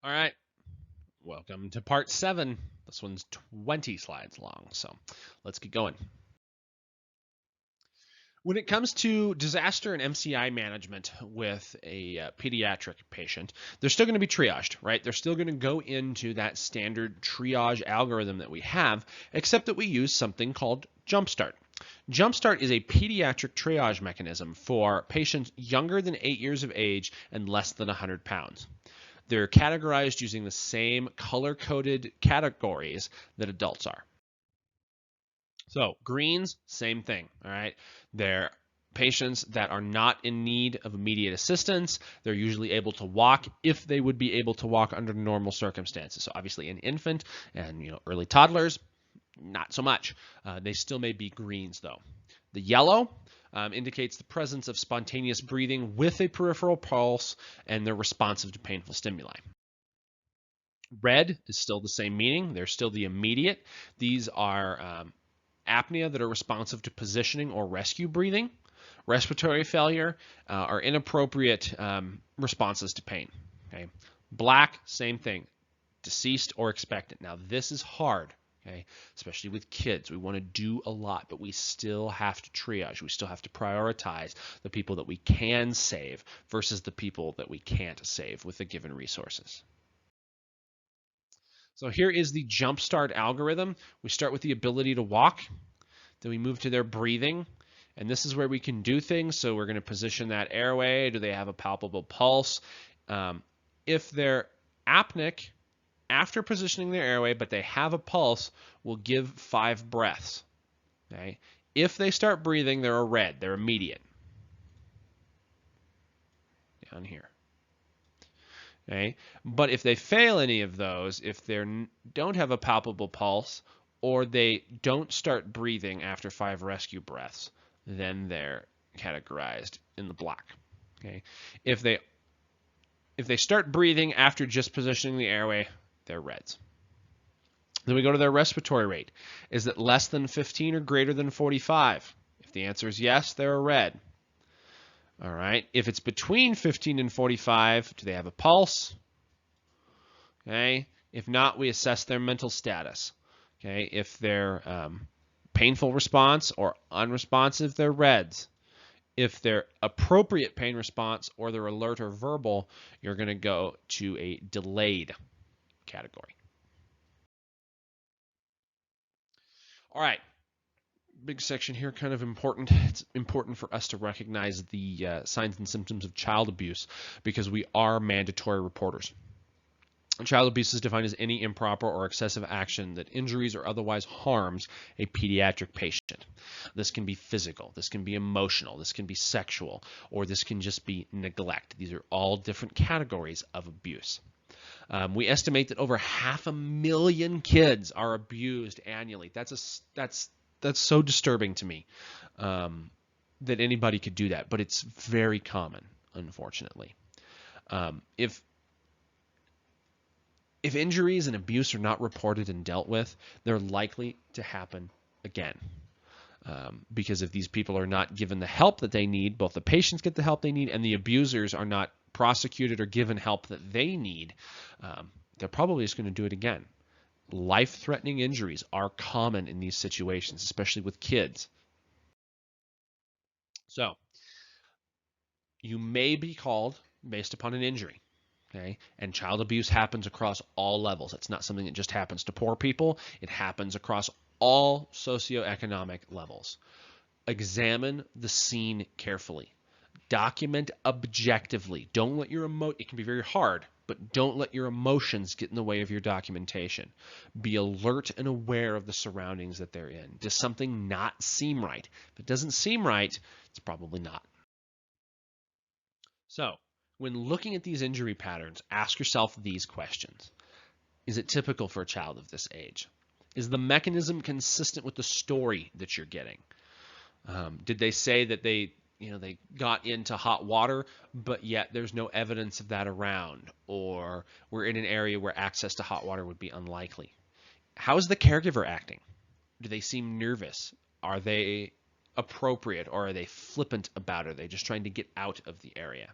All right, welcome to part 7. This one's 20 slides long, so let's get going. When it comes to disaster and MCI management with a pediatric patient, they're still going to be triaged, right? They're still going to go into that standard triage algorithm that we have, except that we use something called Jumpstart. Jumpstart is a pediatric triage mechanism for patients younger than 8 years of age and less than 100 pounds. They're categorized using the same color-coded categories that adults are. So greens, same thing, all right? They're patients that are not in need of immediate assistance. They're usually able to walk if they would be able to walk under normal circumstances. So obviously an infant and early toddlers, not so much. They still may be greens though. The yellow indicates the presence of spontaneous breathing with a peripheral pulse, and they're responsive to painful stimuli. Red is still the same meaning. They're still the immediate. These are apnea that are responsive to positioning or rescue breathing, respiratory failure, or inappropriate responses to pain. Okay. Black, same thing, deceased or expectant. Now this is hard, okay, especially with kids. We want to do a lot, but we still have to triage. We still have to prioritize the people that we can save versus the people that we can't save with the given resources. So here is the jumpstart algorithm. We start with the ability to walk, then we move to their breathing, and this is where we can do things. So we're going to position that airway. Do they have a palpable pulse? If they're apneic, after positioning their airway, but they have a pulse, we'll give 5 breaths. Okay? If they start breathing, they're a red. They're immediate. Down here. Okay? But if they fail any of those, if they don't have a palpable pulse, or they don't start breathing after 5 rescue breaths, then they're categorized in the black. Okay? If they start breathing after just positioning the airway, they're reds. Then we go to their respiratory rate. Is it less than 15 or greater than 45? If the answer is yes, they're a red. All right. If it's between 15 and 45, do they have a pulse? Okay. If not, we assess their mental status. Okay. If they're painful response or unresponsive, they're reds. If they're appropriate pain response or they're alert or verbal, you're going to go to a delayed category. All right. Big section here, kind of important. It's important for us to recognize the signs and symptoms of child abuse because we are mandatory reporters. Child abuse is defined as any improper or excessive action that injuries or otherwise harms a pediatric patient. This can be physical, this can be emotional, this can be sexual, or this can just be neglect. These are all different categories of abuse. We estimate that over 500,000 kids are abused annually. That's so disturbing to me that anybody could do that, but it's very common, unfortunately. If injuries and abuse are not reported and dealt with, they're likely to happen again. Because if these people are not given the help that they need, both the patients get the help they need and the abusers are not prosecuted or given help that they need, they're probably just going to do it again. Life-threatening injuries are common in these situations, especially with kids. So you may be called based upon an injury. Okay? And child abuse happens across all levels. It's not something that just happens to poor people. It happens across all socioeconomic levels. Examine the scene carefully. Document objectively. Don't let your it can be very hard, but don't let your emotions get in the way of your documentation. Be alert and aware of the surroundings that they're in. Does something not seem right? If it doesn't seem right, it's probably not. So, when looking at these injury patterns, ask yourself these questions. Is it typical for a child of this age? Is the mechanism consistent with the story that you're getting? Did they say that they got into hot water, but yet there's no evidence of that around, or we're in an area where access to hot water would be unlikely? How is the caregiver acting? Do they seem nervous? Are they appropriate, or are they flippant about it? Are they just trying to get out of the area?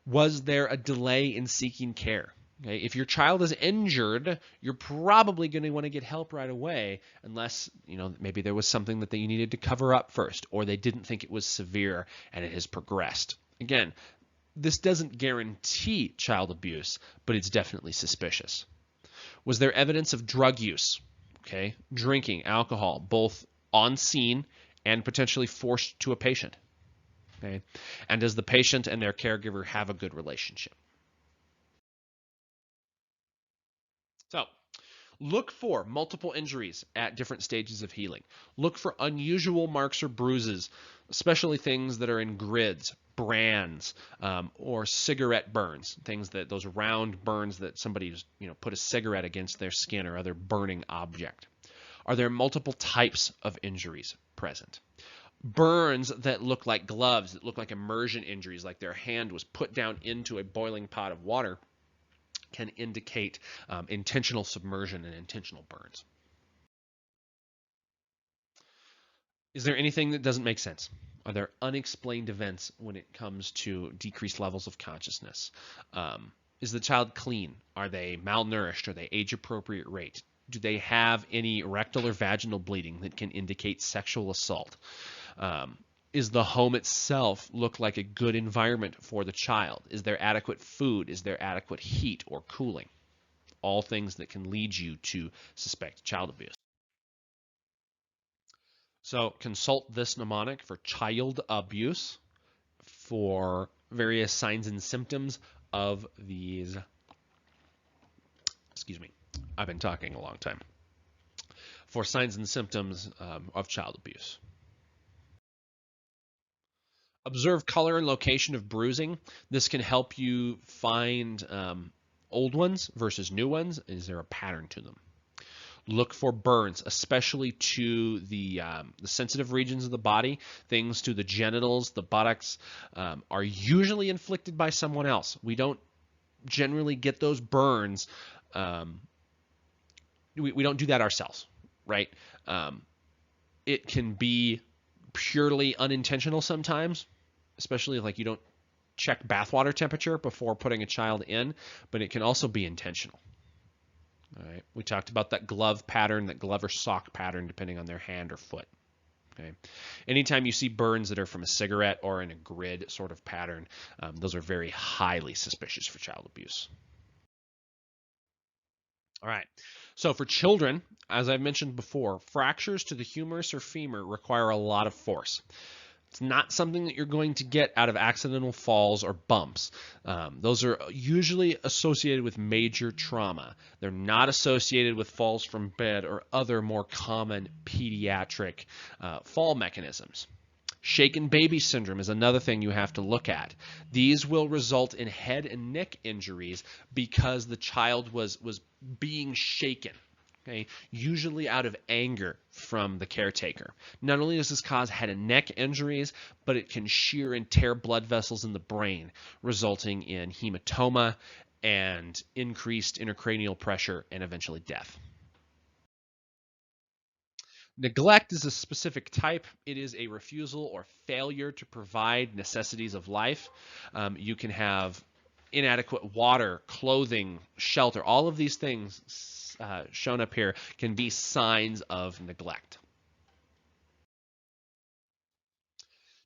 Was there a delay in seeking care? Okay, if your child is injured, you're probably going to want to get help right away, unless, maybe there was something that you needed to cover up first, or they didn't think it was severe and it has progressed. Again, this doesn't guarantee child abuse, but it's definitely suspicious. Was there evidence of drug use? Okay, drinking, alcohol, both on scene and potentially forced to a patient. Okay, and does the patient and their caregiver have a good relationship? So, look for multiple injuries at different stages of healing. Look for unusual marks or bruises, especially things that are in grids, brands, or cigarette burns, those round burns that somebody's put a cigarette against their skin or other burning object. Are there multiple types of injuries present? Burns that look like gloves, that look like immersion injuries, like their hand was put down into a boiling pot of water, can indicate intentional submersion and intentional burns. Is there anything that doesn't make sense? Are there unexplained events when it comes to decreased levels of consciousness? Is the child clean? Are they malnourished? Are they age-appropriate rate? Do they have any rectal or vaginal bleeding that can indicate sexual assault? Is the home itself look like a good environment for the child? Is there adequate food? Is there adequate heat or cooling? All things that can lead you to suspect child abuse. So consult this mnemonic for child abuse for various signs and symptoms of these. Excuse me, I've been talking a long time. For signs and symptoms of child abuse. Observe color and location of bruising. This can help you find old ones versus new ones. Is there a pattern to them? Look for burns, especially to the sensitive regions of the body. Things to the genitals, the buttocks, are usually inflicted by someone else. We don't generally get those burns. We don't do that ourselves, right? It can be purely unintentional sometimes, especially if you don't check bathwater temperature before putting a child in, but it can also be intentional. All right, we talked about that glove pattern, that glove or sock pattern, depending on their hand or foot. Okay, anytime you see burns that are from a cigarette or in a grid sort of pattern, those are very highly suspicious for child abuse. All right, so for children, as I've mentioned before, fractures to the humerus or femur require a lot of force. It's not something that you're going to get out of accidental falls or bumps. Those are usually associated with major trauma. They're not associated with falls from bed or other more common pediatric fall mechanisms. Shaken baby syndrome is another thing you have to look at. These will result in head and neck injuries because the child was being shaken. Okay, usually out of anger from the caretaker. Not only does this cause head and neck injuries, but it can shear and tear blood vessels in the brain, resulting in hematoma and increased intracranial pressure and eventually death. Neglect is a specific type. It is a refusal or failure to provide necessities of life. You can have inadequate water, clothing, shelter. All of these things shown up here can be signs of neglect.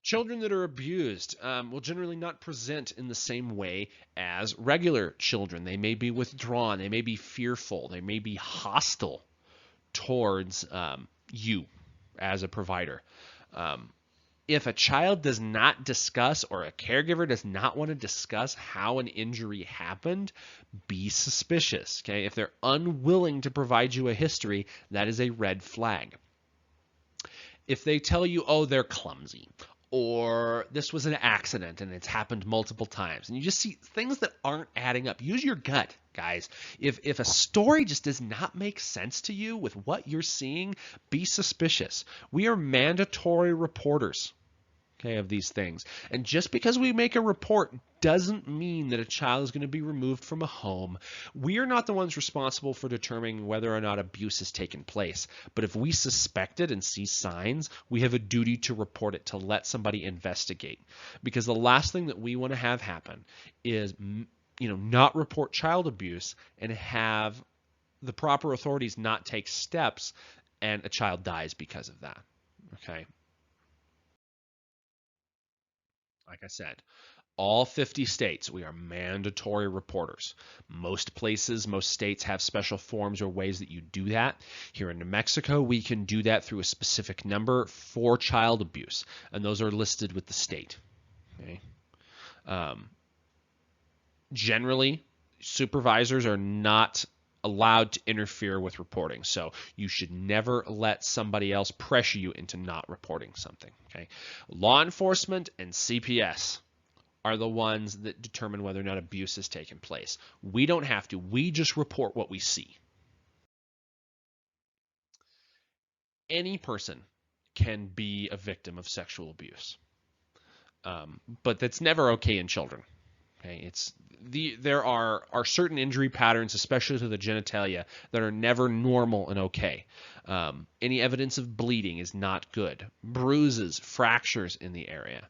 Children that are abused will generally not present in the same way as regular children. They may be withdrawn, they may be fearful, they may be hostile towards you as a provider. If a child does not discuss or a caregiver does not want to discuss how an injury happened, be suspicious. Okay? If they're unwilling to provide you a history, that is a red flag. If they tell you, oh, they're clumsy, or this was an accident and it's happened multiple times, and you just see things that aren't adding up, use your gut, guys. If a story just does not make sense to you with what you're seeing, be suspicious. We are mandatory reporters, okay, of these things. And just because we make a report doesn't mean that a child is going to be removed from a home. We are not the ones responsible for determining whether or not abuse has taken place. But if we suspect it and see signs, we have a duty to report it, to let somebody investigate. Because the last thing that we want to have happen is not report child abuse and have the proper authorities not take steps, and a child dies because of that. Okay. Like I said, all 50 states, we are mandatory reporters. Most places, most states have special forms or ways that you do that. Here in New Mexico, we can do that through a specific number for child abuse, and those are listed with the state. Okay. Generally, supervisors are not allowed to interfere with reporting. So you should never let somebody else pressure you into not reporting something. Okay. Law enforcement and CPS are the ones that determine whether or not abuse has taken place. We don't have to. We just report what we see. Any person can be a victim of sexual abuse, but that's never okay in children. Okay, there are certain injury patterns, especially to the genitalia, that are never normal and okay. Any evidence of bleeding is not good. Bruises, fractures in the area.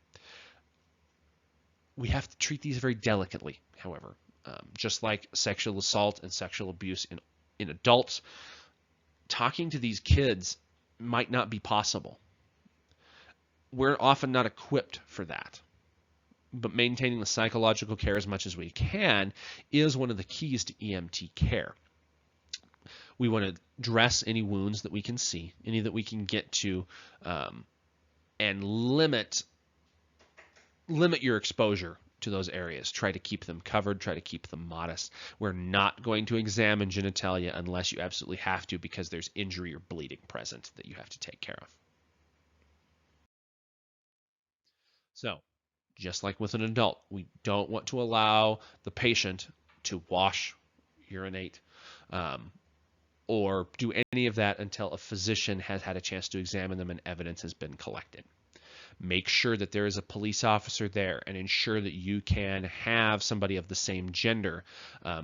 We have to treat these very delicately, however. Just like sexual assault and sexual abuse in adults, talking to these kids might not be possible. We're often not equipped for that. But maintaining the psychological care as much as we can is one of the keys to EMT care. We want to dress any wounds that we can see, any that we can get to, and limit your exposure to those areas. Try to keep them covered, try to keep them modest. We're not going to examine genitalia unless you absolutely have to, because there's injury or bleeding present that you have to take care of. So, just like with an adult, we don't want to allow the patient to wash, urinate, or do any of that until a physician has had a chance to examine them and evidence has been collected. Make sure that there is a police officer there, and ensure that you can have somebody of the same gender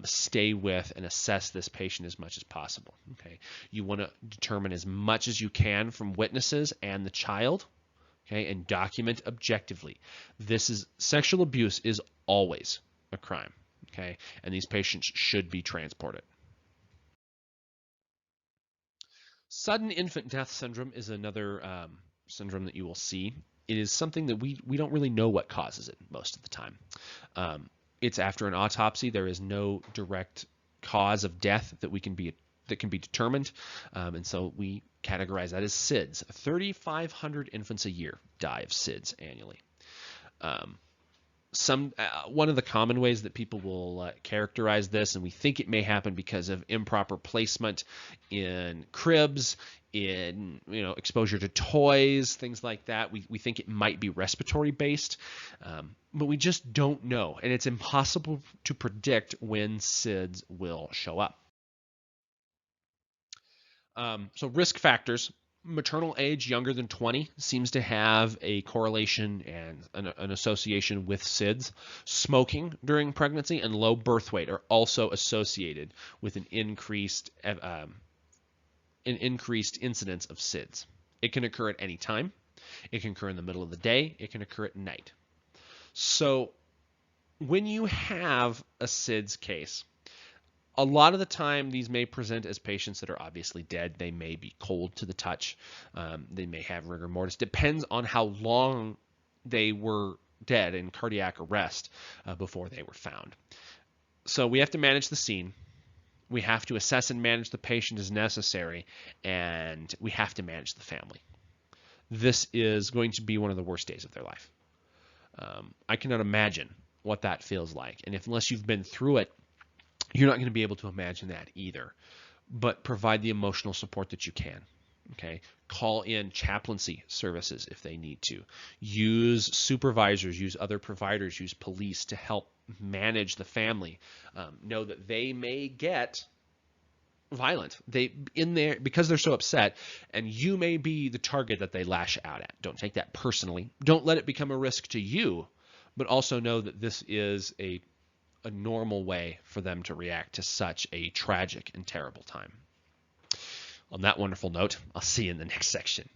stay with and assess this patient as much as possible. Okay, you want to determine as much as you can from witnesses and the child. Okay, and document objectively. Sexual abuse is always a crime. Okay, and these patients should be transported. Sudden infant death syndrome is another syndrome that you will see. It is something that we don't really know what causes it most of the time. It's after an autopsy. There is no direct cause of death that can be determined, and so we categorize that as SIDS. 3,500 infants a year die of SIDS annually. One of the common ways that people will characterize this, and we think it may happen because of improper placement in cribs, in exposure to toys, things like that. We think it might be respiratory based, but we just don't know, and it's impossible to predict when SIDS will show up. So risk factors. Maternal age younger than 20 seems to have a correlation and an association with SIDS. Smoking during pregnancy and low birth weight are also associated with an increased incidence of SIDS. It can occur at any time. It can occur in the middle of the day. It can occur at night. So when you have a SIDS case, a lot of the time, these may present as patients that are obviously dead. They may be cold to the touch. They may have rigor mortis. Depends on how long they were dead in cardiac arrest before they were found. So we have to manage the scene. We have to assess and manage the patient as necessary, and we have to manage the family. This is going to be one of the worst days of their life. I cannot imagine what that feels like, and unless you've been through it, you're not going to be able to imagine that either. But provide the emotional support that you can. Okay, call in chaplaincy services if they need to. Use supervisors, use other providers, use police to help manage the family. Know that they may get violent. Because they're so upset, and you may be the target that they lash out at. Don't take that personally. Don't let it become a risk to you, but also know that this is a normal way for them to react to such a tragic and terrible time. On that wonderful note, I'll see you in the next section.